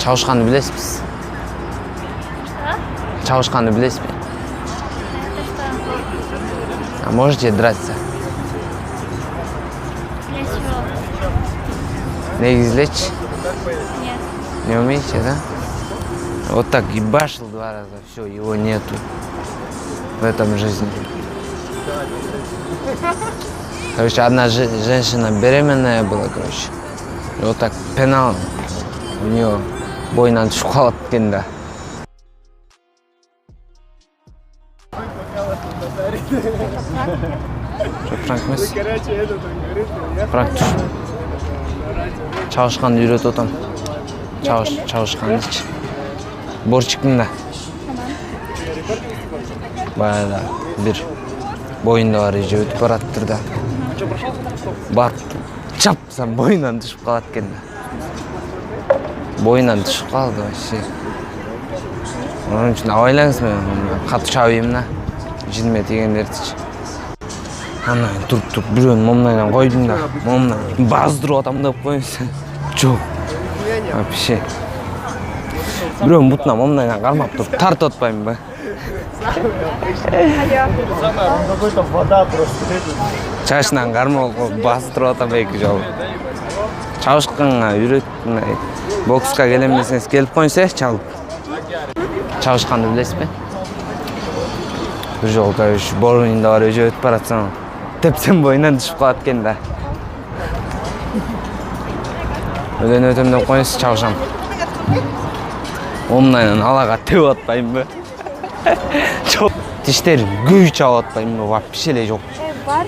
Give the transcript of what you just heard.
Чавушканды билесизби? Чавушканды билесизби? А можете драться? Негизлечи? Нет. Не умеете, да? Вот так ебашил 2 раза, все, его нету в этом жизни. Короче, одна женщина беременная была, короче. И вот так пенал у нее бойынан түшүп калат экен да. Пранк эмес. Пранк. Чавушканды үйрөтүп атам. Чавушкандычы. Борчиктин да. Баягы бир боюнда бар эже өтүп бараттыр да. Барып чапсам боюнан түшүп калат экен да. Боюнан түшүп калды вообще. Onun için avaylаңыз мен катуу чабайм да. Жиниме тегендерчи. Ана туруп бирөөнүн момунайдан койдум да. Момунан баздырып атам деп коюңуз. Жок. Вообще. Бирөөнүн бутуна момунайдан кармап туруп тартып атпаймынбы? Какой-то вода просто. Чашынан кармап бастырып атам 2 жолу. Чавушканга үйрөттүм. Бокска келем десеңиз келип коюңуз, чалып. Чавушканды билесизби? Бир жолу короче, боюнда бар эже өтүп баратсаң, тепсем боюнан түшүп калат экен да. Öden ötем деп коюңуз, чабышам. Момунайдан алага теп атпаймынбы? Жок. Тиштерим күй чабып атпаймынбы? Вообще эле жок. Бар.